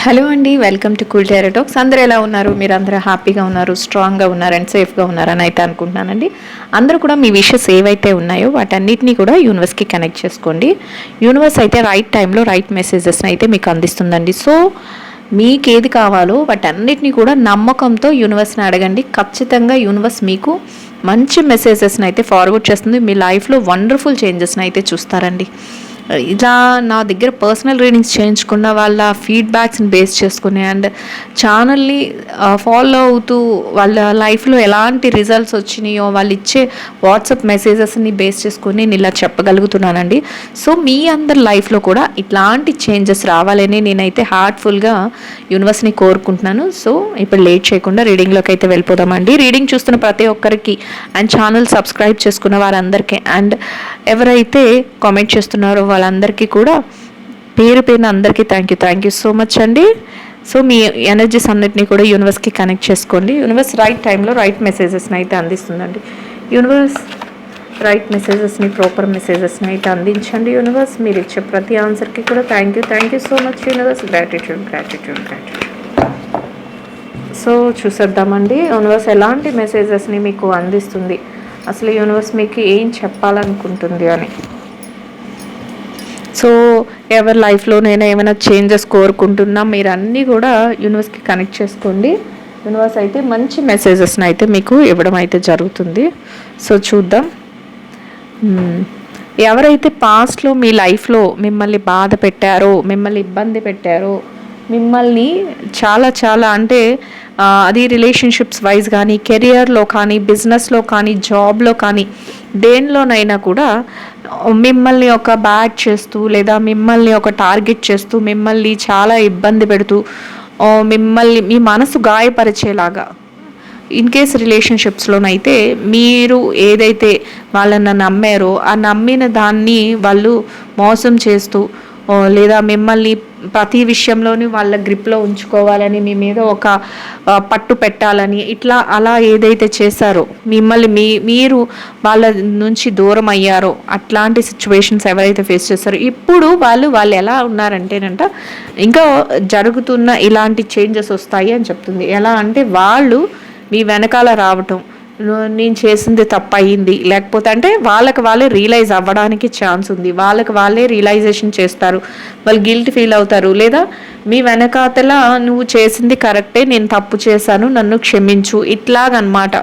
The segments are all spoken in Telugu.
హలో అండి, welcome to cool tarot talks. అందరూ ఎలా ఉన్నారు? మీరు అందరూ హ్యాపీగా ఉన్నారు, స్ట్రాంగ్గా ఉన్నారు అండ్ సేఫ్గా ఉన్నారని అయితే అనుకుంటున్నానండి. అందరూ కూడా మీ విషెస్ ఏవైతే ఉన్నాయో వాటన్నిటిని కూడా యూనివర్స్కి కనెక్ట్ చేసుకోండి. యూనివర్స్ అయితే రైట్ టైంలో రైట్ మెసేజెస్ని అయితే మీకు అందిస్తుందండి. సో మీకు ఏది కావాలో వాటన్నిటిని కూడా నమ్మకంతో యూనివర్స్ని అడగండి. ఖచ్చితంగా యూనివర్స్ మీకు మంచి మెసేజెస్ని అయితే ఫార్వర్డ్ చేస్తుంది. మీ లైఫ్లో వండర్ఫుల్ చేంజెస్ని అయితే చూస్తారండి. ఇలా నా దగ్గర పర్సనల్ రీడింగ్స్ చేయించుకున్న వాళ్ళ ఫీడ్బ్యాక్స్ని బేస్ చేసుకుని అండ్ ఛానల్ని ఫాలో అవుతూ వాళ్ళ లైఫ్లో ఎలాంటి రిజల్ట్స్ వచ్చినాయో వాళ్ళు ఇచ్చే వాట్సాప్ మెసేజెస్ని బేస్ చేసుకుని నేను ఇలా చెప్పగలుగుతున్నానండి. సో మీ అందరి లైఫ్లో కూడా ఇట్లాంటి చేంజెస్ రావాలని నేనైతే హార్ట్ఫుల్గా యూనివర్స్ని కోరుకుంటున్నాను. సో ఇప్పుడు లేట్ చేయకుండా రీడింగ్లోకి అయితే వెళ్ళిపోదామండి. రీడింగ్ చూస్తున్న ప్రతి ఒక్కరికి అండ్ ఛానల్ సబ్స్క్రైబ్ చేసుకున్న వారందరికీ అండ్ ఎవరైతే కామెంట్ చేస్తున్నారో వాళ్ళందరికీ కూడా పేరు పేరున అందరికీ థ్యాంక్ యూ సో మచ్ అండి. సో మీ ఎనర్జీస్ అన్నిటినీ కూడా యూనివర్స్కి కనెక్ట్ చేసుకోండి. యూనివర్స్ రైట్ టైంలో రైట్ మెసేజెస్ని అయితే అందిస్తుందండి. యూనివర్స్ రైట్ మెసేజెస్ని, ప్రాపర్ మెసేజెస్ని అయితే అందించండి. యూనివర్స్ మీరు ఇచ్చే ప్రతి ఆన్సర్కి కూడా thank you so much universe. Gratitude. So చూసేద్దామండి యూనివర్స్ ఎలాంటి మెసేజెస్ని మీకు అందిస్తుంది, అసలు యూనివర్స్ మీకు ఏం చెప్పాలనుకుంటుంది అని. సో ఎవరి లైఫ్లో నేను ఏమైనా చేంజెస్ కోరుకుంటున్నా మీరు అన్నీ కూడా యూనివర్స్కి కనెక్ట్ చేసుకోండి. యూనివర్స్ అయితే మంచి మెసేజెస్ని అయితే మీకు ఇవ్వడం అయితే జరుగుతుంది. సో చూద్దాం. ఎవరైతే పాస్ట్లో మీ లైఫ్లో మిమ్మల్ని బాధ పెట్టారో, మిమ్మల్ని ఇబ్బంది పెట్టారో, మిమ్మల్ని చాలా అంటే అది రిలేషన్షిప్స్ వైజ్ కానీ, కెరియర్లో కానీ, బిజినెస్లో కానీ, జాబ్లో కానీ, దేనిలోనైనా కూడా మిమ్మల్ని ఒక బ్యాడ్ చేస్తూ లేదా మిమ్మల్ని ఒక టార్గెట్ చేస్తూ మిమ్మల్ని చాలా ఇబ్బంది పెడుతూ మిమ్మల్ని మీ మనసు గాయపరిచేలాగా ఇన్ కేస్ రిలేషన్షిప్స్లోనైతే మీరు ఏదైతే వాళ్ళని నమ్మారో ఆ నమ్మిన దాన్ని వాళ్ళు మోసం చేస్తూ లేదా మిమ్మల్ని ప్రతి విషయంలోని వాళ్ళ గ్రిప్లో ఉంచుకోవాలని, మీ మీద ఒక పట్టు పెట్టాలని, ఇట్లా అలా ఏదైతే చేశారో మిమ్మల్ని మీరు వాళ్ళ నుంచి దూరం అయ్యారో అట్లాంటి సిచ్యువేషన్స్ ఎవరైతే ఫేస్ చేస్తారో ఇప్పుడు వాళ్ళు ఎలా ఉన్నారంటేనంట ఇంకా జరుగుతున్న ఇలాంటి చేంజెస్ వస్తాయి అని చెప్తుంది. ఎలా అంటే వాళ్ళు మీ వెనకాల రావటం, నేను చేసింది తప్పు అయ్యింది, లేకపోతే అంటే వాళ్ళకి వాళ్ళే రియలైజ్ అవ్వడానికి ఛాన్స్ ఉంది. వాళ్ళకి వాళ్ళే రియలైజేషన్ చేస్తారు, వాళ్ళు గిల్ట్ ఫీల్ అవుతారు. లేదా మీ వెనకాతల నువ్వు చేసింది కరెక్టే, నేను తప్పు చేశాను, నన్ను క్షమించు, ఇట్లాగనమాట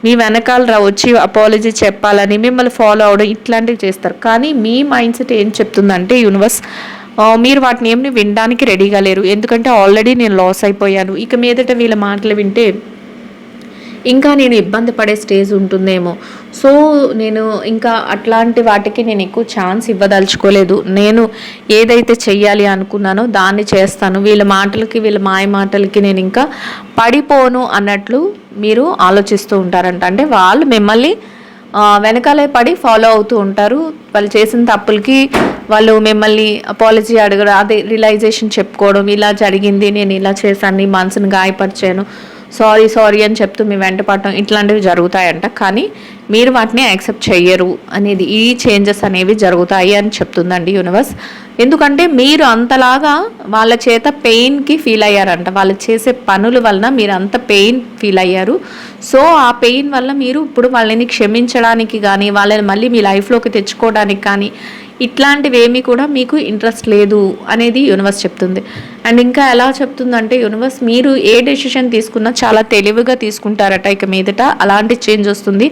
మీ వెనకాల వచ్చి అపాలజీ చెప్పాలని మిమ్మల్ని ఫాలో అవడం ఇట్లాంటివి చేస్తారు. కానీ మీ మైండ్ సెట్ ఏం చెప్తుందంటే యూనివర్స్ మీరు వాటిని ఏమి వినడానికి రెడీగా లేరు. ఎందుకంటే ఆల్రెడీ నేను లాస్ అయిపోయాను, ఇక మీదట వీళ్ళ మాటలు వింటే ఇంకా నేను ఇబ్బంది పడే స్టేజ్ ఉంటుందేమో. సో నేను ఇంకా అట్లాంటి వాటికి నేను ఎక్కువ ఛాన్స్ ఇవ్వదలుచుకోలేదు. నేను ఏదైతే చెయ్యాలి అనుకున్నానో దాన్ని చేస్తాను, వీళ్ళ మాటలకి వీళ్ళ మాయ మాటలకి నేను ఇంకా పడిపోను అన్నట్లు మీరు ఆలోచిస్తూ ఉంటారంట. అంటే వాళ్ళు మిమ్మల్ని వెనకాలే పడి ఫాలో అవుతూ ఉంటారు. వాళ్ళు చేసిన తప్పులకి వాళ్ళు మిమ్మల్ని అపాలజీ అడగడం, అదే రియలైజేషన్ చెప్పుకోవడం, ఇలా జరిగింది, నేను ఇలా చేశాను, నీ మనసుని గాయపరిచాను, సారీ అని చెప్తూ మీ వెంట పడటం ఇట్లాంటివి జరుగుతాయంట. కానీ మీరు వాటిని యాక్సెప్ట్ చెయ్యరు అనేది, ఈ చేంజెస్ అనేవి జరుగుతాయి అని చెప్తుందండి యూనివర్స్. ఎందుకంటే మీరు అంతలాగా వాళ్ళ చేత పెయిన్కి ఫీల్ అయ్యారంట, వాళ్ళు చేసే పనుల వలన మీరు అంత పెయిన్ ఫీల్ అయ్యారు. సో ఆ పెయిన్ వల్ల మీరు ఇప్పుడు వాళ్ళని క్షమించడానికి కానీ, వాళ్ళని మళ్ళీ మీ లైఫ్లోకి తెచ్చుకోవడానికి కానీ ఇట్లాంటివి ఏమీ కూడా మీకు ఇంట్రెస్ట్ లేదు అనేది యూనివర్స్ చెప్తుంది. అండ్ ఇంకా ఎలా చెప్తుందంటే యూనివర్స్ మీరు ఏ డెసిషన్ తీసుకున్నా చాలా తెలివిగా తీసుకుంటారట ఇక మీదట. అలాంటి చేంజ్ వస్తుంది.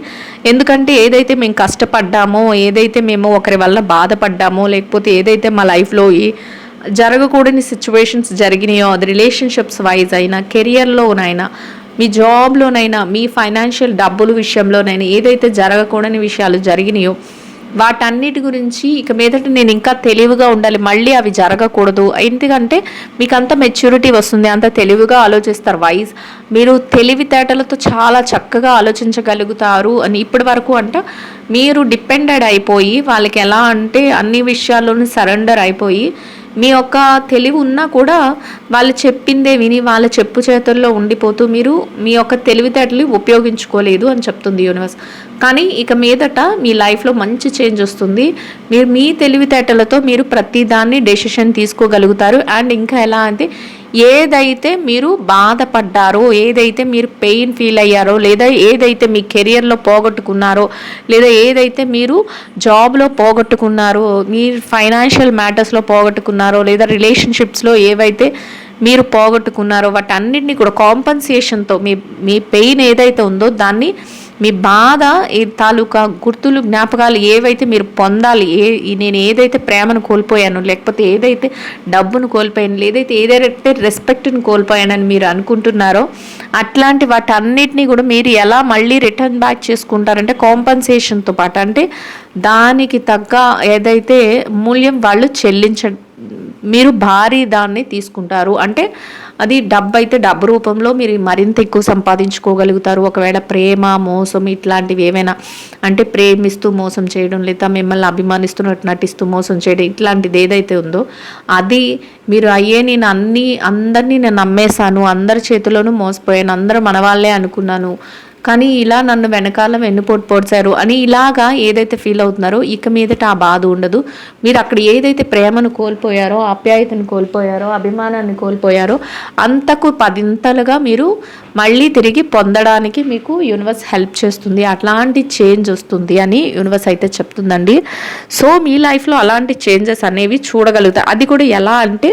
ఎందుకంటే ఏదైతే మేము కష్టపడ్డామో, ఏదైతే మేము ఒకరి వల్ల బాధపడ్డామో, లేకపోతే ఏదైతే మా లైఫ్లో జరగకూడని సిచ్యువేషన్స్ జరిగినాయో, అది రిలేషన్షిప్స్ వైజ్ అయినా, కెరియర్లోనైనా, మీ జాబ్లోనైనా, మీ ఫైనాన్షియల్ డబ్బుల విషయంలోనైనా ఏదైతే జరగకూడని విషయాలు జరిగినాయో వాటన్నిటి గురించి ఇక మీదట నేను ఇంకా తెలివిగా ఉండాలి, మళ్ళీ అవి జరగకూడదు. ఎందుకంటే మీకు అంత మెచ్యూరిటీ వస్తుంది, అంత తెలివిగా ఆలోచిస్తారు. వైజ్ మీరు తెలివితేటలతో చాలా చక్కగా ఆలోచించగలుగుతారు అని ఇప్పటి వరకు అంట మీరు డిపెండెడ్ అయిపోయి వాళ్ళకి ఎలా అంటే అన్ని విషయాల్లోనూ సరెండర్ అయిపోయి మీ యొక్క తెలివి ఉన్నా కూడా వాళ్ళు చెప్పిందే విని వాళ్ళ చెప్పు చేతుల్లో ఉండిపోతూ మీరు మీ యొక్క తెలివితేటలు ఉపయోగించుకోలేదు అని చెప్తుంది యూనివర్స్. కానీ ఇక మీదట మీ లైఫ్లో మంచి చేంజ్ వస్తుంది. మీరు మీ తెలివితేటలతో మీరు ప్రతిదాన్ని డెసిషన్ తీసుకోగలుగుతారు. అండ్ ఇంకా ఎలా అంటే ఏదైతే మీరు బాధపడ్డారో, ఏదైతే మీరు పెయిన్ ఫీల్ అయ్యారో, లేదా ఏదైతే మీ కెరియర్లో పోగొట్టుకున్నారో, లేదా ఏదైతే మీరు జాబ్లో పోగొట్టుకున్నారో, మీరు ఫైనాన్షియల్ మ్యాటర్స్లో పోగొట్టుకున్నారో, లేదా రిలేషన్షిప్స్లో ఏవైతే మీరు పోగొట్టుకున్నారో వాటన్నిటిని కూడా కాంపన్సేషన్తో మీ మీ పెయిన్ ఏదైతే ఉందో దాన్ని, మీ బాధ ఏ తాలూకా గుర్తులు జ్ఞాపకాలు ఏవైతే మీరు పొందాలి, నేను ఏదైతే ప్రేమను కోల్పోయాను, లేకపోతే ఏదైతే డబ్బును కోల్పోయాను, ఏదైతే రెస్పెక్ట్ని కోల్పోయానని మీరు అనుకుంటున్నారో అట్లాంటి వాటన్నిటిని కూడా మీరు ఎలా మళ్ళీ రిటర్న్ బ్యాక్ చేసుకుంటారంటే కాంపన్సేషన్తో పాటు, అంటే దానికి తగ్గ ఏదైతే మూల్యం వాళ్ళు మీరు భారీ దాన్ని తీసుకుంటారు. అంటే అది డబ్బు అయితే డబ్బు రూపంలో మీరు మరింత ఎక్కువ సంపాదించుకోగలుగుతారు. ఒకవేళ ప్రేమ, మోసం ఇట్లాంటివి ఏమైనా, అంటే ప్రేమిస్తూ మోసం చేయడం, లేదా మిమ్మల్ని అభిమానిస్తున్నట్టు నటిస్తూ మోసం చేయడం, ఇట్లాంటిది ఏదైతే ఉందో అది మీరు నేను అందరినీ నేను నమ్మేశాను, అందరి చేతిలోనూ మోసపోయాను, అందరూ మన వాళ్ళే అనుకున్నాను, కానీ ఇలా నన్ను వెనకాల వెన్నుపోటు పొడిచారు అని ఇలాగా ఏదైతే ఫీల్ అవుతున్నారో ఇక మీదట ఆ బాధ ఉండదు. మీరు అక్కడ ఏదైతే ప్రేమను కోల్పోయారో, ఆప్యాయతను కోల్పోయారో, అభిమానాన్ని కోల్పోయారో అంతకు పదింతలుగా మీరు మళ్ళీ తిరిగి పొందడానికి మీకు యూనివర్స్ హెల్ప్ చేస్తుంది. అట్లాంటి చేంజ్ వస్తుంది అని యూనివర్స్ అయితే చెప్తుందండి. సో మీ లైఫ్లో అలాంటి చేంజెస్ అనేవి చూడగలుగుతాయి. అది కూడా ఎలా అంటే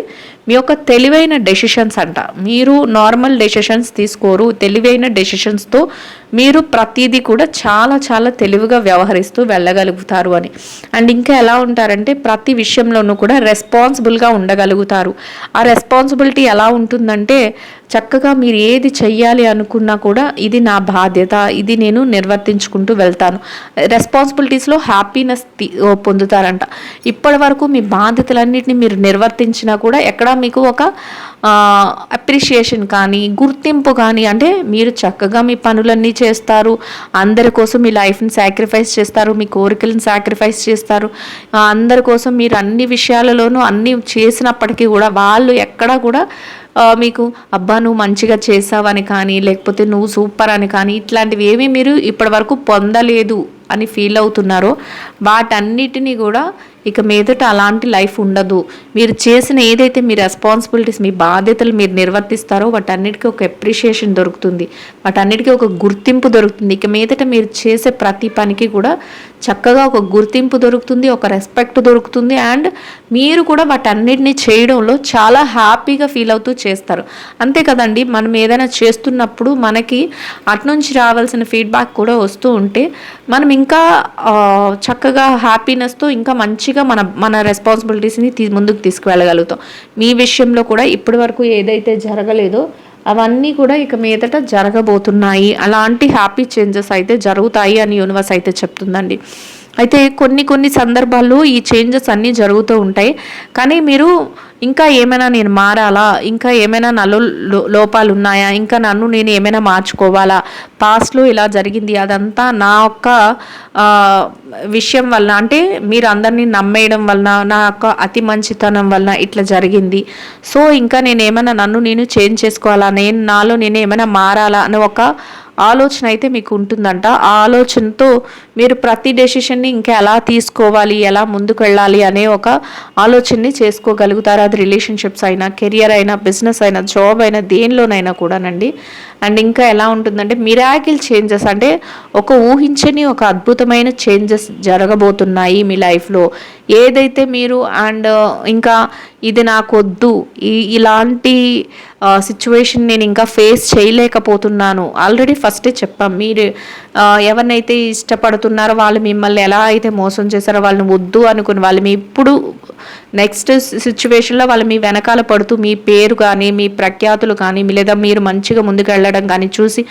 మీ యొక్క తెలివైన డెసిషన్స్ అంట. మీరు నార్మల్ డెసిషన్స్ తీసుకోరు, తెలివైన డెసిషన్స్తో మీరు ప్రతిదీ కూడా చాలా చాలా తెలివిగా వ్యవహరిస్తూ వెళ్ళగలుగుతారు అని. అండ్ ఇంకా ఎలా ఉంటారంటే ప్రతి విషయంలోనూ కూడా రెస్పాన్సిబుల్గా ఉండగలుగుతారు. ఆ రెస్పాన్సిబిలిటీ ఎలా ఉంటుందంటే చక్కగా మీరు ఏది చెయ్యాలి అనుకున్నా కూడా ఇది నా బాధ్యత, ఇది నేను నిర్వర్తించుకుంటూ వెళ్తాను. రెస్పాన్సిబిలిటీస్లో హ్యాపీనెస్ పొందుతారంట. ఇప్పటి వరకు మీ బాధ్యతలన్నింటినీ మీరు నిర్వర్తించినా కూడా ఎక్కడా మీకు ఒక అప్రిషియేషన్ కానీ, గుర్తింపు కానీ, అంటే మీరు చక్కగా మీ పనులన్నీ చేస్తారు, అందరి కోసం మీ లైఫ్ని సాక్రిఫైస్ చేస్తారు, మీ కోరికలను సాక్రిఫైస్ చేస్తారు, అందరి కోసం మీరు అన్ని విషయాలలోనూ అన్నీ చేసినప్పటికీ కూడా వాళ్ళు ఎక్కడా కూడా మీకు అబ్బా నువ్వు మంచిగా చేసావని కానీ, లేకపోతే నువ్వు సూపర్ అని కానీ, ఇట్లాంటివి ఏమీ మీరు ఇప్పటి వరకు పొందలేదు అని ఫీల్ అవుతున్నారో వాటన్నిటినీ కూడా ఇక మీదట అలాంటి లైఫ్ ఉండదు. మీరు చేసిన ఏదైతే మీ రెస్పాన్సిబిలిటీస్, మీ బాధ్యతలు మీరు నిర్వర్తిస్తారో వాటన్నిటికీ ఒక అప్రిషియేషన్ దొరుకుతుంది, వాటన్నిటికీ ఒక గుర్తింపు దొరుకుతుంది. ఇక మీదట మీరు చేసే ప్రతి పనికి కూడా చక్కగా ఒక గుర్తింపు దొరుకుతుంది, ఒక రెస్పెక్ట్ దొరుకుతుంది. అండ్ మీరు కూడా వాటన్నిటిని చేయడంలో చాలా హ్యాపీగా ఫీల్ అవుతూ చేస్తారు. అంతే కదండి, మనం ఏదైనా చేస్తున్నప్పుడు మనకి అటునుంచి రావాల్సిన ఫీడ్బ్యాక్ కూడా వస్తూ ఉంటే మనం ఇంకా చక్కగా హ్యాపీనెస్తో ఇంకా మంచిగా మన రెస్పాన్సిబిలిటీస్ని ముందుకు తీసుకువెళ్ళగలుగుతాం. మీ విషయంలో కూడా ఇప్పటి వరకు ఏదైతే జరగలేదో అవన్నీ కూడా ఇక మీదట జరగబోతున్నాయి. అలాంటి హ్యాపీ చేంజెస్ అయితే జరుగుతాయి అని యూనివర్స్ అయితే చెప్తుందండి. అయితే కొన్ని సందర్భాల్లో ఈ చేంజెస్ అన్నీ జరుగుతూ ఉంటాయి. కానీ మీరు ఇంకా ఏమైనా నేను మారాలా, ఇంకా ఏమైనా నాలో లోపాలు ఉన్నాయా, ఇంకా నన్ను నేను ఏమైనా మార్చుకోవాలా, పాస్ట్లో ఇలా జరిగింది అదంతా నా యొక్క విషయం వలన, అంటే మీరు అందరినీ నమ్మేయడం వలన, నా యొక్క అతి మంచితనం వలన ఇట్లా జరిగింది. సో ఇంకా నేను ఏమైనా నన్ను నేను చేంజ్ చేసుకోవాలా, నాలో నేను ఏమైనా మారాలా అని ఒక ఆలోచన అయితే మీకు ఉంటుందంట. ఆ ఆలోచనతో మీరు ప్రతి డెసిషన్ని ఇంకా ఎలా తీసుకోవాలి, ఎలా ముందుకు వెళ్ళాలి అనే ఒక ఆలోచనని చేసుకోగలుగుతారు. అది రిలేషన్షిప్స్ అయినా, కెరియర్ అయినా, బిజినెస్ అయినా, జాబ్ అయినా, దేనిలోనైనా కూడానండి. అండ్ ఇంకా ఎలా ఉంటుందంటే మిరాకిల్ చేంజెస్, అంటే ఒక ఊహించని ఒక అద్భుతమైన చేంజెస్ జరగబోతున్నాయి మీ లైఫ్లో. ఏదైతే మీరు అండ్ ఇంకా ఇది నాకు వద్దు, ఇలాంటి సిచ్యువేషన్ నేను ఇంకా ఫేస్ చేయలేకపోతున్నాను, ఆల్రెడీ ఫస్టే చెప్పాం, మీరు ఎవరినైతే ఇష్టపడుతున్నారో వాళ్ళు మిమ్మల్ని ఎలా అయితే మోసం చేశారో వాళ్ళని వద్దు అనుకుని వాళ్ళు మీ ఇప్పుడు నెక్స్ట్ సిచ్యువేషన్లో వాళ్ళు మీ వెనకాల పడుతూ మీ పేరు కానీ, మీ ప్రఖ్యాతులు కానీ, లేదా మీరు మంచిగా ముందుకు వెళ్ళడం కానీ చూసి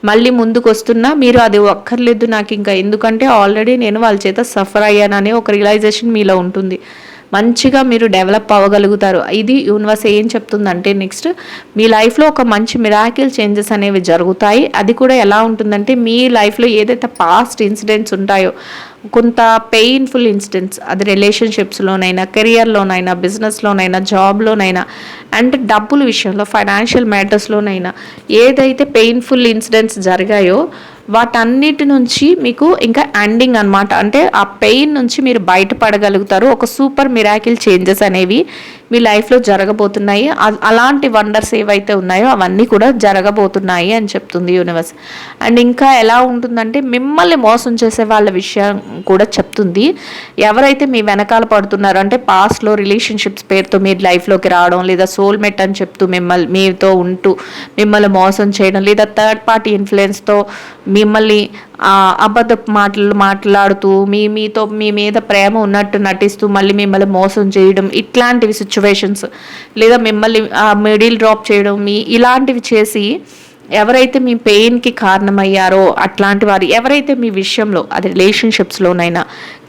మళ్ళీ ముందుకు వస్తున్నా మీరు అది ఒక్కర్లేదు నాకు ఇంకా, ఎందుకంటే ఆల్రెడీ నేను వాళ్ళ చేత సఫర్ అయ్యాననే ఒక రియలైజేషన్ మీలో ఉంటుంది. మంచిగా మీరు డెవలప్ అవ్వగలుగుతారు. ఇది యూనివర్స్ ఏం చెప్తుందంటే నెక్స్ట్ మీ లైఫ్లో ఒక మంచి మిరాకిల్ చేంజెస్ అనేవి జరుగుతాయి. అది కూడా ఎలా ఉంటుందంటే మీ లైఫ్లో ఏదైతే పాస్ట్ ఇన్సిడెంట్స్ ఉంటాయో, కొంత పెయిన్ఫుల్ ఇన్సిడెంట్స్, అది రిలేషన్షిప్స్లోనైనా, కెరియర్లోనైనా, బిజినెస్లోనైనా, జాబ్లోనైనా, అండ్ డబ్బుల విషయంలో, ఫైనాన్షియల్ మ్యాటర్స్లోనైనా ఏదైతే పెయిన్ఫుల్ ఇన్సిడెంట్స్ జరిగాయో వాటన్నిటి నుంచి మీకు ఇంకా ఎండింగ్ అనమాట. అంటే ఆ పెయిన్ నుంచి మీరు బయటపడగలుగుతారు. ఒక సూపర్ మిరాకిల్ చేంజెస్ అనేవి మీ లైఫ్లో జరగబోతున్నాయి. అలాంటి వండర్స్ ఏవైతే ఉన్నాయో అవన్నీ కూడా జరగబోతున్నాయి అని చెప్తుంది యూనివర్స్. అండ్ ఇంకా ఎలా ఉంటుందంటే మిమ్మల్ని మోసం చేసే వాళ్ళ విషయం కూడా చెప్తుంది. ఎవరైతే మీ వెనకాల పడుతున్నారో అంటే పాస్ట్లో రిలేషన్షిప్స్ పేరుతో మీ లైఫ్లోకి రావడం, లేదా సోల్మేట్ అని చెప్తూ మీతో ఉంటూ మిమ్మల్ని మోసం చేయడం, లేదా థర్డ్ పార్టీ ఇన్ఫ్లుయెన్స్తో మిమ్మల్ని అబద్ధ మాట్లాడుతూ మీతో మీ మీద ప్రేమ ఉన్నట్టు నటిస్తూ మళ్ళీ మిమ్మల్ని మోసం చేయడం, ఇట్లాంటివి సిచ్యువేషన్స్, లేదా మిమ్మల్ని మిడిల్ డ్రాప్ చేయడం, ఇలాంటివి చేసి ఎవరైతే మీ పెయిన్కి కారణమయ్యారో అట్లాంటి వారు ఎవరైతే మీ విషయంలో, అది రిలేషన్షిప్స్లోనైనా,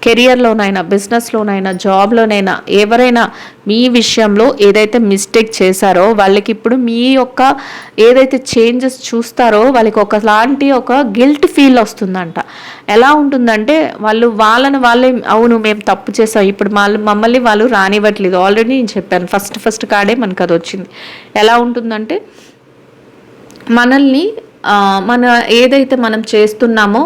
కెరియర్లోనైనా, బిజినెస్లోనైనా, జాబ్లోనైనా ఎవరైనా మీ విషయంలో ఏదైతే మిస్టేక్ చేశారో వాళ్ళకి ఇప్పుడు మీ యొక్క ఏదైతే చేంజెస్ చూస్తారో వాళ్ళకి ఒకలాంటి ఒక గిల్ట్ ఫీల్ వస్తుందంట. ఎలా ఉంటుందంటే వాళ్ళే అవును మేము తప్పు చేసాం, ఇప్పుడు మమ్మల్ని వాళ్ళు రానివ్వట్లేదు. ఆల్రెడీ నేను చెప్పాను, ఫస్ట్ కార్డే మనకు అది వచ్చింది. ఎలా ఉంటుందంటే మనల్ని ఏదైతే మనం చేస్తున్నామో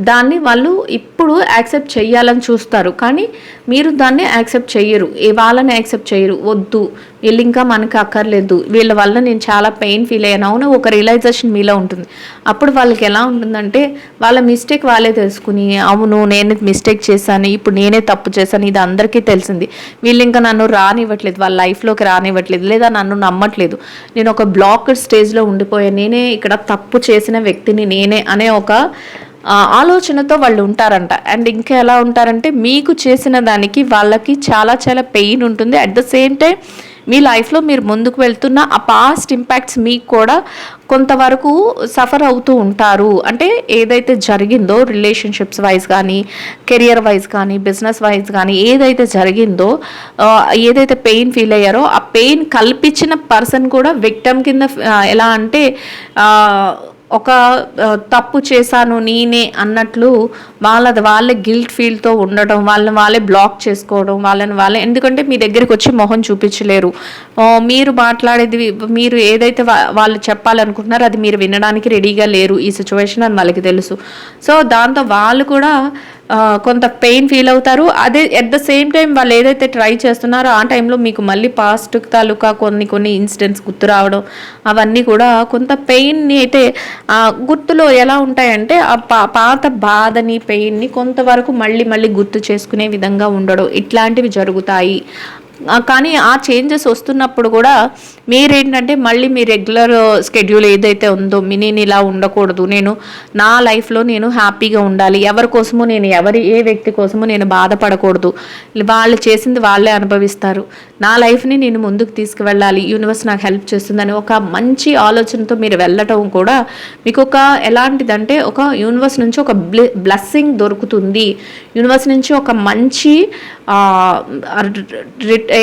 దాన్ని వాళ్ళు ఇప్పుడు యాక్సెప్ట్ చేయాలని చూస్తారు, కానీ మీరు దాన్ని యాక్సెప్ట్ చెయ్యరు, వాళ్ళని యాక్సెప్ట్ చేయరు. వద్దు, వీళ్ళు ఇంకా మనకు అక్కర్లేదు, వీళ్ళ వల్ల నేను చాలా పెయిన్ ఫీల్ అయ్యాను, అవును ఒక రియలైజేషన్ మీలో ఉంటుంది. అప్పుడు వాళ్ళకి ఎలా ఉంటుందంటే వాళ్ళ మిస్టేక్ వాళ్ళే తెలుసుకుని, అవును నేను మిస్టేక్ చేశాను, ఇప్పుడు నేనే తప్పు చేశాను, ఇది అందరికీ తెలిసింది, వీళ్ళు ఇంకా నన్ను రానివ్వట్లేదు, వాళ్ళ లైఫ్లోకి రానివ్వట్లేదు, లేదా నన్ను నమ్మట్లేదు, నేను ఒక బ్లాక్డ్ స్టేజ్లో ఉండిపోయాను, నేనే ఇక్కడ తప్పు చేసిన వ్యక్తిని నేనే అనే ఒక ఆలోచనతో వాళ్ళు ఉంటారంట. అండ్ ఇంకా ఎలా ఉంటారంటే మీకు చేసిన దానికి వాళ్ళకి చాలా చాలా పెయిన్ ఉంటుంది. అట్ ద సేమ్ టైం మీ లైఫ్లో మీరు ముందుకు వెళ్తున్న ఆ పాస్ట్ ఇంపాక్ట్స్ మీకు కూడా కొంతవరకు సఫర్ అవుతూ ఉంటారు. అంటే ఏదైతే జరిగిందో రిలేషన్షిప్స్ వైజ్ కానీ, కెరియర్ వైజ్ కానీ, బిజినెస్ వైజ్ కానీ ఏదైతే జరిగిందో, ఏదైతే పెయిన్ ఫీల్ అయ్యారో ఆ పెయిన్ కల్పించిన పర్సన్ కూడా విక్టమ్ కింద ఎలా అంటే ఒక తప్పు చేశాను నేనే అన్నట్లు వాళ్ళే గిల్ట్ ఫీల్తో ఉండడం, వాళ్ళే బ్లాక్ చేసుకోవడం, వాళ్ళే ఎందుకంటే మీ దగ్గరికి వచ్చి మొహం చూపించలేరు, మీరు మాట్లాడేది మీరు ఏదైతే వాళ్ళు చెప్పాలనుకుంటున్నారో అది మీరు వినడానికి రెడీగా లేరు ఈ సిచ్యువేషన్ అని వాళ్ళకి తెలుసు. సో దాంతో వాళ్ళు కూడా కొంత పెయిన్ ఫీల్ అవుతారు. అదే ఎట్ ద సేమ్ టైం వాళ్ళు ఏదైతే ట్రై చేస్తున్నారో ఆ టైంలో మీకు మళ్ళీ పాస్ట్ తాలూకా కొన్ని ఇన్సిడెంట్స్ గుర్తు రావడం, అవన్నీ కూడా కొంత పెయిన్ని అయితే గుర్తులో ఎలా ఉంటాయంటే ఆ పాత బాధని, పెయిన్ని కొంతవరకు మళ్ళీ గుర్తు చేసుకునే విధంగా ఉండడం, ఇట్లాంటివి జరుగుతాయి. కానీ ఆ చేంజెస్ వస్తున్నప్పుడు కూడా మీరేంటంటే మళ్ళీ మీ రెగ్యులర్ స్కెడ్యూల్ ఏదైతే ఉందో నేను ఇలా ఉండకూడదు, నేను నా లైఫ్లో నేను హ్యాపీగా ఉండాలి, ఎవరి కోసమో నేను ఏ వ్యక్తి కోసమో నేను బాధపడకూడదు, వాళ్ళు చేసింది వాళ్ళే అనుభవిస్తారు, నా లైఫ్ని నేను ముందుకు తీసుకువెళ్ళాలి, యూనివర్స్ నాకు హెల్ప్ చేస్తుందని ఒక మంచి ఆలోచనతో మీరు వెళ్ళటం కూడా మీకు ఒక ఎలాంటిదంటే ఒక యూనివర్స్ నుంచి ఒక బ్లెస్సింగ్ దొరుకుతుంది. యూనివర్స్ నుంచి ఒక మంచి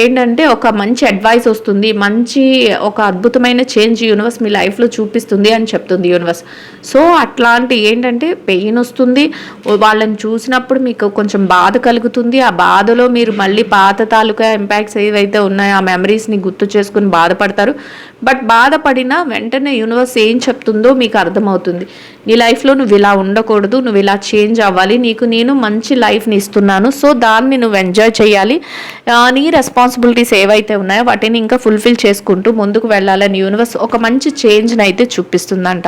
ఏంటంటే ఒక మంచి అడ్వైస్ వస్తుంది, మంచి ఒక అద్భుతమైన చేంజ్ యూనివర్స్ మీ లైఫ్లో చూపిస్తుంది అని చెప్తుంది యూనివర్స్. సో అట్లాంటి ఏంటంటే పెయిన్ వస్తుంది, వాళ్ళని చూసినప్పుడు మీకు కొంచెం బాధ కలుగుతుంది, ఆ బాధలో మీరు మళ్ళీ పాత తాలూకా ఇంపాక్ట్స్ ఏవైతే ఉన్నాయో ఆ మెమరీస్ని గుర్తు చేసుకుని బాధపడతారు. బట్ బాధపడినా వెంటనే యూనివర్స్ ఏం చెప్తుందో మీకు అర్థమవుతుంది. నీ లైఫ్లో నువ్వు ఇలా ఉండకూడదు, నువ్వు ఇలా చేంజ్ అవ్వాలి, నేను మంచి లైఫ్ని ఇస్తున్నాను, సో దాన్ని నువ్వు ఎంజాయ్ చేయాలి, నీ రెస్పాన్సిబిలిటీస్ ఏవైతే ఉన్నాయో వాటిని ఇంకా ఫుల్ఫిల్ చేసుకుంటూ ముందుకు వెళ్ళాలని యూనివర్స్ ఒక మంచి చేంజ్ని అయితే చూపిస్తుందంట.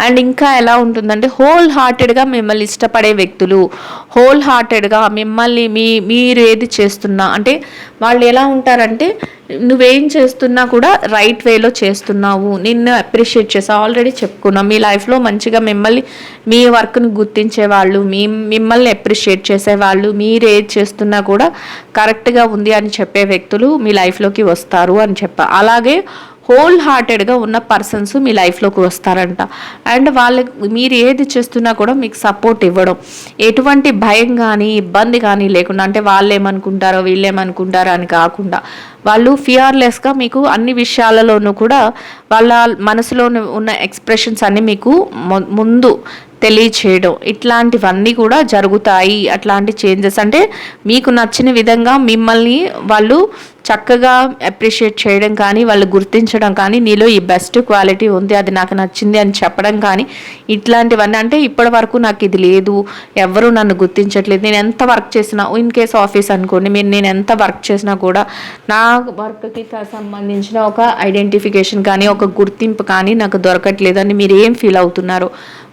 అండ్ ఇంకా ఎలా ఉంటుందంటే హోల్ హార్టెడ్గా మిమ్మల్ని ఇష్టపడే వ్యక్తులు, హోల్ హార్టెడ్గా మిమ్మల్ని మీరు ఏది చేస్తున్నా అంటే వాళ్ళు ఎలా ఉంటారంటే నువ్వేం చేస్తున్నా కూడా రైట్ వేలో చేస్తున్నావు, నిన్ను అప్రిషియేట్ చేసా, ఆల్రెడీ చెప్పుకున్నాం మీ లైఫ్లో మంచిగా మిమ్మల్ని మీ వర్క్ను గుర్తించేవాళ్ళు, మిమ్మల్ని అప్రిషియేట్ చేసేవాళ్ళు, మీరు ఏది చేస్తున్నా కూడా కరెక్ట్గా ఉంది అని చెప్పే వ్యక్తులు మీ లైఫ్లోకి వస్తారు అని అలాగే హోల్ హార్టెడ్గా ఉన్న పర్సన్స్ మీ లైఫ్లోకి వస్తారంట. అండ్ వాళ్ళకి మీరు ఏది చేస్తున్నా కూడా మీకు సపోర్ట్ ఇవ్వడం, ఎటువంటి భయం కానీ ఇబ్బంది కానీ లేకుండా, అంటే వాళ్ళు ఏమనుకుంటారో వీళ్ళేమనుకుంటారో అని కాకుండా వాళ్ళు ఫియర్లెస్గా మీకు అన్ని విషయాలలోనూ కూడా వాళ్ళ మనసులో ఉన్న ఎక్స్ప్రెషన్స్ అన్నీ మీకు ముందు తెలియచేయడం, ఇట్లాంటివన్నీ కూడా జరుగుతాయి. అట్లాంటి చేంజెస్ అంటే మీకు నచ్చిన విధంగా మిమ్మల్ని వాళ్ళు చక్కగా అప్రిషియేట్ చేయడం కానీ, వాళ్ళు గుర్తించడం కానీ, నీలో ఈ బెస్ట్ క్వాలిటీ ఉంది, అది నాకు నచ్చింది అని చెప్పడం కానీ, ఇట్లాంటివన్నీ. అంటే ఇప్పటి వరకు నాకు ఇది లేదు, ఎవరు నన్ను గుర్తించట్లేదు, నేను ఎంత వర్క్ చేసినా, ఇన్ కేస్ ఆఫీస్ అనుకోండి, నేను ఎంత వర్క్ చేసినా కూడా నా వర్క్కి సంబంధించిన ఒక ఐడెంటిఫికేషన్ కానీ, ఒక గుర్తింపు కానీ నాకు దొరకట్లేదని మీరు ఏం ఫీల్ అవుతున్నారు,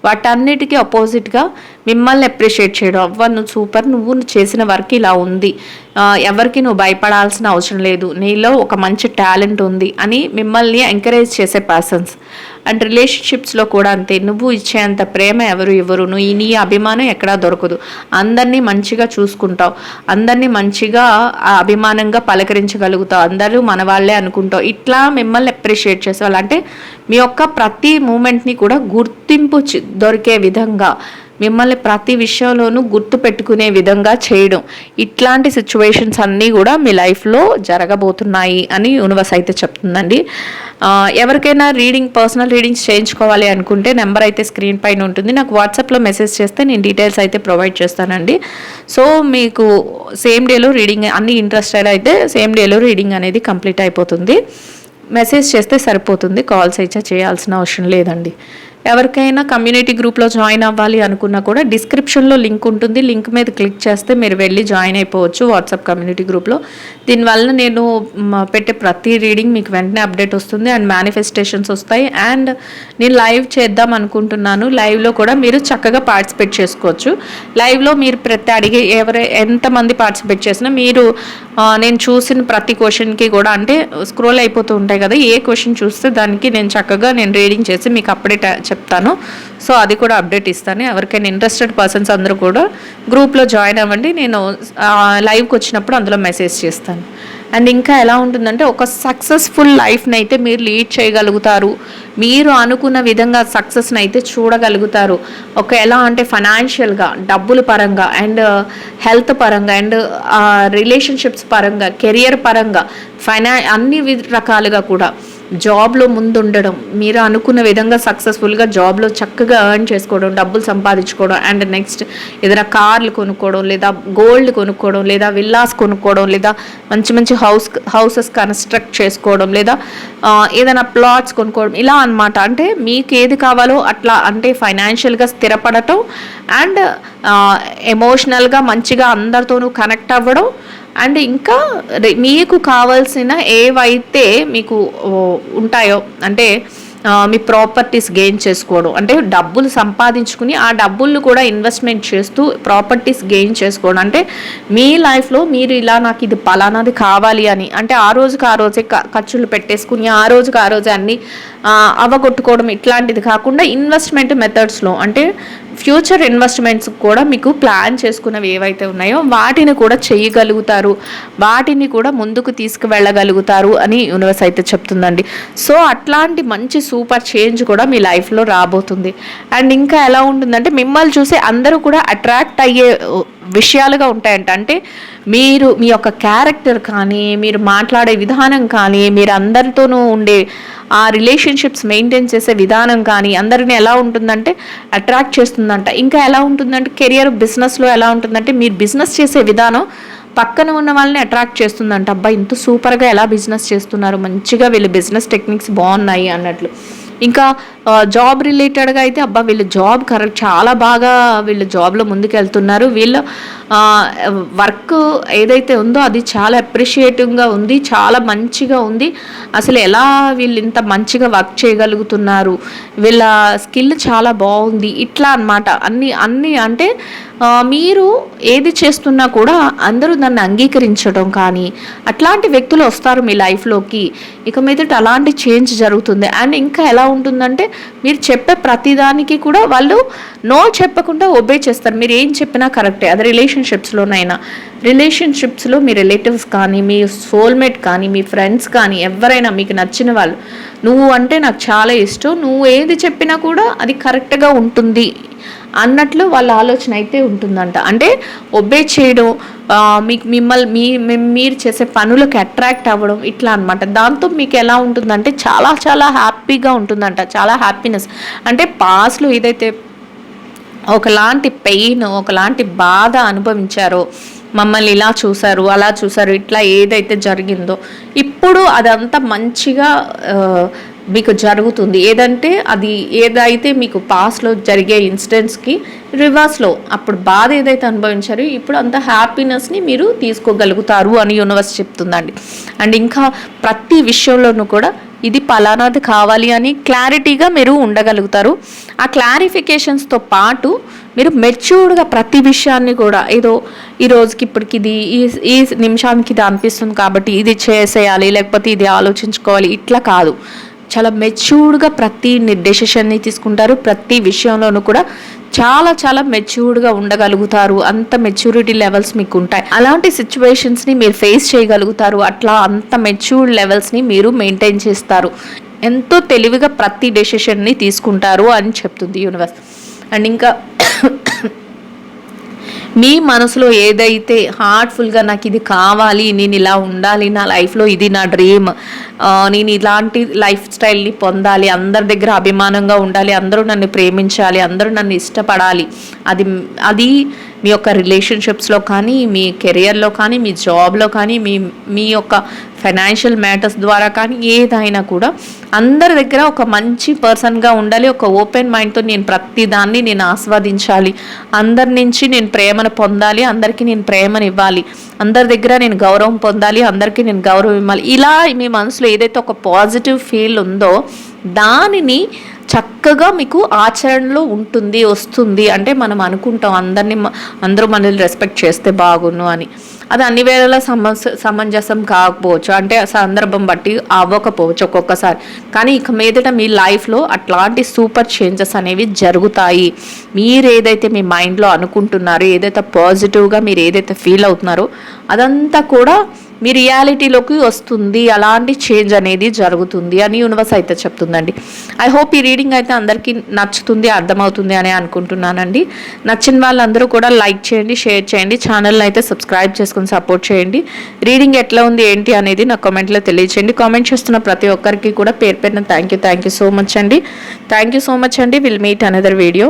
వాటన్నిటికీ అపోజిట్గా మిమ్మల్ని అప్రిషియేట్ చేయడం. అవ్వ నువ్వు సూపర్, నువ్వు చేసిన వర్క్ ఇలా ఉంది, ఎవరికి నువ్వు భయపడాల్సిన అవసరం లేదు, నీలో ఒక మంచి టాలెంట్ ఉంది అని మిమ్మల్ని ఎంకరేజ్ చేసే పర్సన్స్. అండ్ రిలేషన్షిప్స్లో కూడా అంతే, నువ్వు ఇచ్చేంత ప్రేమ ఎవరు ఇవ్వరు, నువ్వు నీ అభిమానం ఎక్కడా దొరకదు, అందరినీ మంచిగా చూసుకుంటావు, అందరినీ మంచిగా అభిమానంగా పలకరించగలుగుతావు, అందరూ మన వాళ్ళే అనుకుంటావు, ఇట్లా మిమ్మల్ని అప్రిషియేట్ చేసేవాళ్ళు. అంటే మీ యొక్క ప్రతి మూమెంట్ని కూడా గుర్తింపు దొరికే విధంగా, మిమ్మల్ని ప్రతి విషయంలోనూ గుర్తు పెట్టుకునే విధంగా చేయడం, ఇట్లాంటి సిచ్యువేషన్స్ అన్నీ కూడా మీ లైఫ్లో జరగబోతున్నాయి అని యూనివర్స్ అయితే చెప్తుందండి. ఎవరికైనా పర్సనల్ రీడింగ్స్ చేయించుకోవాలి అనుకుంటే నెంబర్ అయితే స్క్రీన్ పైన ఉంటుంది, నాకు వాట్సాప్లో మెసేజ్ చేస్తే నేను డీటెయిల్స్ అయితే ప్రొవైడ్ చేస్తానండి. సో మీకు సేమ్ డేలో రీడింగ్, అన్ని ఇంట్రెస్టెడ్ అయితే సేమ్ డేలో రీడింగ్ అనేది కంప్లీట్ అయిపోతుంది. మెసేజ్ చేస్తే సరిపోతుంది, కాల్స్ అయితే చేయాల్సిన అవసరం లేదండి. ఎవరికైనా కమ్యూనిటీ గ్రూప్లో జాయిన్ అవ్వాలి అనుకున్నా కూడా డిస్క్రిప్షన్లో లింక్ ఉంటుంది, లింక్ మీద క్లిక్ చేస్తే మీరు వెళ్ళి జాయిన్ అయిపోవచ్చు వాట్సాప్ కమ్యూనిటీ గ్రూప్లో. దీనివల్ల నేను పెట్టే ప్రతి రీడింగ్ మీకు వెంటనే అప్డేట్ వస్తుంది అండ్ మేనిఫెస్టేషన్స్ వస్తాయి. అండ్ నేను లైవ్ చేద్దాం అనుకుంటున్నాను, లైవ్లో కూడా మీరు చక్కగా పార్టిసిపేట్ చేసుకోవచ్చు. లైవ్లో మీరు ప్రతి ఎంతమంది పార్టిసిపేట్ చేసినా మీరు నేను చూసిన ప్రతి క్వశ్చన్కి కూడా, అంటే స్క్రోల్ అయిపోతూ ఉంటాయి కదా, ఏ క్వశ్చన్ చూస్తే దానికి నేను రీడింగ్ చేసి మీకు అప్పుడే చెప్తాను. సో అది కూడా అప్డేట్ ఇస్తాను. ఎవరికైనా ఇంట్రెస్టెడ్ పర్సన్స్ అందరూ కూడా గ్రూప్లో జాయిన్ అవ్వండి, నేను లైవ్కి వచ్చినప్పుడు అందులో మెసేజ్ చేస్తాను. అండ్ ఇంకా ఎలా ఉంటుందంటే, ఒక సక్సెస్ఫుల్ లైఫ్ని అయితే మీరు లీడ్ చేయగలుగుతారు, మీరు అనుకున్న విధంగా సక్సెస్ని అయితే చూడగలుగుతారు. ఎలా అంటే ఫైనాన్షియల్గా, డబ్బుల పరంగా, అండ్ హెల్త్ పరంగా, అండ్ రిలేషన్షిప్స్ పరంగా, కెరియర్ పరంగా, అన్ని రకాలుగా కూడా జాబ్లో ముందుండడం, మీరు అనుకున్న విధంగా సక్సెస్ఫుల్గా జాబ్లో చక్కగా ఎర్న్ చేసుకోవడం, డబ్బులు సంపాదించుకోవడం, అండ్ నెక్స్ట్ ఏదైనా కార్లు కొనుక్కోవడం, లేదా గోల్డ్ కొనుక్కోవడం, లేదా విల్లాస్ కొనుక్కోవడం, లేదా మంచి మంచి హౌసెస్ కన్స్ట్రక్ట్ చేసుకోవడం, లేదా ఏదైనా ప్లాట్స్ కొనుక్కోవడం, ఇలా అనమాట. అంటే మీకు ఏది కావాలో అట్లా, అంటే ఫైనాన్షియల్గా స్థిరపడటం అండ్ ఎమోషనల్గా మంచిగా అందరితోనూ కనెక్ట్ అవ్వడం, అండ్ ఇంకా మీకు కావాల్సిన ఏవైతే మీకు ఉంటాయో, అంటే మీ ప్రాపర్టీస్ గెయిన్ చేసుకోవడం, అంటే డబ్బులు సంపాదించుకుని ఆ డబ్బులు కూడా ఇన్వెస్ట్మెంట్ చేస్తూ ప్రాపర్టీస్ గెయిన్ చేసుకోవడం. అంటే మీ లైఫ్లో మీరు ఇలా నాకు ఇది పలానాది కావాలి అని, అంటే ఆ రోజుకి ఆ రోజే ఖర్చులు పెట్టేసుకుని ఆ రోజుకి ఆ రోజే అన్నీ అవగొట్టుకోవడం, ఇట్లాంటిది కాకుండా ఇన్వెస్ట్మెంట్ మెథడ్స్లో, అంటే ఫ్యూచర్ ఇన్వెస్ట్మెంట్స్ కూడా మీకు ప్లాన్ చేసుకున్నవి ఏవైతే ఉన్నాయో వాటిని కూడా చేయగలుగుతారు, వాటిని కూడా ముందుకు తీసుకువెళ్ళగలుగుతారు అని యూనివర్స్ అయితే చెప్తుందండి. సో అట్లాంటి మంచి సూపర్ చేంజ్ కూడా మీ లైఫ్లో రాబోతుంది. అండ్ ఇంకా ఎలా ఉంటుందంటే, మిమ్మల్ని చూసి అందరూ కూడా అట్రాక్ట్ అయ్యే విషయాలుగా ఉంటాయంట. అంటే మీరు మీ యొక్క క్యారెక్టర్ కానీ, మీరు మాట్లాడే విధానం కానీ, మీరు అందరితోనూ ఉండే ఆ రిలేషన్షిప్స్ మెయింటైన్ చేసే విధానం కానీ అందరినీ ఎలా ఉంటుందంటే అట్రాక్ట్ చేస్తుందంట. ఇంకా ఎలా ఉంటుందంటే, కెరియర్ బిజినెస్లో ఎలా ఉంటుందంటే, మీరు బిజినెస్ చేసే విధానం పక్కన ఉన్న వాళ్ళని అట్రాక్ట్ చేస్తుందంట. అబ్బా ఇంత సూపర్గా ఎలా బిజినెస్ చేస్తున్నారు, మంచిగా వీళ్ళు బిజినెస్ టెక్నిక్స్ బాగున్నాయి అన్నట్లు. ఇంకా జాబ్ రిలేటెడ్గా అయితే, అబ్బా వీళ్ళు జాబ్ చాలా బాగా వీళ్ళు జాబ్లో ముందుకు వెళ్తున్నారు, వీళ్ళ వర్క్ ఏదైతే ఉందో అది చాలా అప్రిషియేటివ్గా ఉంది, చాలా మంచిగా ఉంది, అసలు ఎలా వీళ్ళు ఇంత మంచిగా వర్క్ చేయగలుగుతున్నారు, వీళ్ళ స్కిల్ చాలా బాగుంది, ఇట్లా అనమాట. అన్నీ అంటే మీరు ఏది చేస్తున్నా కూడా అందరూ దాన్ని అంగీకరించడం కానీ, అట్లాంటి వ్యక్తులు వస్తారు మీ లైఫ్లోకి. ఇక మీదట అలాంటి చేంజ్ జరుగుతుంది. అండ్ ఇంకా ఎలా ఉంటుందంటే, మీరు చెప్పే ప్రతిదానికి కూడా వాళ్ళు నో చెప్పకుండా ఒబే చేస్తారు, మీరు ఏం చెప్పినా కరెక్టే. అది రిలేషన్షిప్స్లో మీ రిలేటివ్స్ కానీ, మీ సోల్మేట్ కానీ, మీ ఫ్రెండ్స్ కానీ, ఎవరైనా మీకు నచ్చిన వాళ్ళు, నువ్వు అంటే నాకు చాలా ఇష్టం, నువ్వు ఏది చెప్పినా కూడా అది కరెక్ట్గా ఉంటుంది అన్నట్లు వాళ్ళ ఆలోచన అయితే ఉంటుందంట. అంటే ఒబే చేయడం, మీరు చేసే పనులకు అట్రాక్ట్ అవ్వడం, ఇట్లా అనమాట. దాంతో మీకు ఎలా ఉంటుందంటే చాలా చాలా హ్యాపీగా ఉంటుందంట, చాలా హ్యాపీనెస్. అంటే పాస్ట్లో ఏదైతే ఒకలాంటి పెయిన్, ఒకలాంటి బాధ అనుభవించారో, మమ్మల్ని ఇలా చూసారు, అలా చూసారు, ఇట్లా ఏదైతే జరిగిందో ఇప్పుడు అదంతా మంచిగా మీకు జరుగుతుంది. ఏదంటే అది ఏదైతే మీకు పాస్ట్లో జరిగే ఇన్సిడెంట్స్కి రివర్స్లో అప్పుడు బాధ ఏదైతే అనుభవించారో ఇప్పుడు అంత హ్యాపీనెస్ని మీరు తీసుకోగలుగుతారు అని యూనివర్స్ చెప్తుందండి. అండ్ ఇంకా ప్రతి విషయంలోనూ కూడా ఇది పలానాది కావాలి అని క్లారిటీగా మీరు ఉండగలుగుతారు. ఆ క్లారిఫికేషన్స్తో పాటు మీరు మెచ్యూర్డ్గా ప్రతి విషయాన్ని కూడా ఏదో ఈ రోజుకి ఇప్పటికి ఇది ఈ నిమిషానికి ఇది అనిపిస్తుంది కాబట్టి ఇది చేసేయాలి, లేకపోతే ఇది ఆలోచించుకోవాలి, ఇట్లా కాదు. చాలా మెచ్యూర్డ్గా ప్రతి డెసిషన్ని తీసుకుంటారు. ప్రతి విషయంలోనూ కూడా చాలా చాలా మెచ్యూర్డ్గా ఉండగలుగుతారు. అంత మెచ్యూరిటీ లెవెల్స్ మీకు ఉంటాయి. అలాంటి సిచ్యువేషన్స్ని మీరు ఫేస్ చేయగలుగుతారు. అట్లా అంత మెచ్యూర్డ్ లెవెల్స్ని మీరు మెయింటైన్ చేస్తారు. ఎంతో తెలివిగా ప్రతి డెసిషన్ని తీసుకుంటారు అని చెప్తుంది యూనివర్స్. అండ్ ఇంకా మీ మనసులో ఏదైతే హార్ట్ఫుల్గా నాకు ఇది కావాలి, నేను ఇలా ఉండాలి, నా లైఫ్లో ఇది నా డ్రీమ్, నేను ఇలాంటి లైఫ్ స్టైల్ని పొందాలి, అందరి దగ్గర అభిమానంగా ఉండాలి, అందరూ నన్ను ప్రేమించాలి, అందరూ నన్ను ఇష్టపడాలి, అది మీ యొక్క రిలేషన్షిప్స్లో కానీ, మీ కెరియర్లో కానీ, మీ జాబ్లో కానీ, మీ యొక్క ఫైనాన్షియల్ మ్యాటర్స్ ద్వారా కానీ ఏదైనా కూడా అందరి దగ్గర ఒక మంచి పర్సన్గా ఉండాలి. ఒక ఓపెన్ మైండ్తో నేను ప్రతిదాన్ని నేను ఆస్వాదించాలి, అందరి నుంచి నేను ప్రేమను పొందాలి, అందరికీ నేను ప్రేమను ఇవ్వాలి, అందరి దగ్గర నేను గౌరవం పొందాలి, అందరికీ నేను గౌరవం ఇవ్వాలి. ఇలా మీ మనసులో ఏదైతే ఒక పాజిటివ్ ఫీల్ ఉందో దానిని చక్కగా మీకు ఆచరణలో ఉంటుంది, వస్తుంది. అంటే మనం అనుకుంటాం అందరూ మనల్ని రెస్పెక్ట్ చేస్తే బాగున్ను అని. అది అన్ని వేళలా సమంజసం కాకపోవచ్చు, అంటే సందర్భం బట్టి అవ్వకపోవచ్చు ఒక్కొక్కసారి. కానీ ఇక మీదట మీ లైఫ్లో అట్లాంటి సూపర్ చేంజెస్ అనేవి జరుగుతాయి. మీరు ఏదైతే మీ మైండ్లో అనుకుంటున్నారో, ఏదైతే పాజిటివ్గా మీరు ఏదైతే ఫీల్ అవుతున్నారో అదంతా కూడా మీ రియాలిటీలోకి వస్తుంది. అలాంటి చేంజ్ అనేది జరుగుతుంది అని యూనివర్స్ అయితే చెప్తుందండి. ఐ హోప్ ఈ రీడింగ్ అయితే అందరికీ నచ్చుతుంది, అర్థమవుతుంది అని అనుకుంటున్నానండి. నచ్చిన వాళ్ళందరూ కూడా లైక్ చేయండి, షేర్ చేయండి, ఛానల్ని అయితే సబ్స్క్రైబ్ చేసుకుని సపోర్ట్ చేయండి. రీడింగ్ ఎట్లా ఉంది ఏంటి అనేది నా కామెంట్లో తెలియచేయండి. కామెంట్ చేస్తున్న ప్రతి ఒక్కరికి కూడా పేరు పేరున థ్యాంక్ యూ సో మచ్ అండి. థ్యాంక్ యూ సో మచ్ అండి. Will meet another video.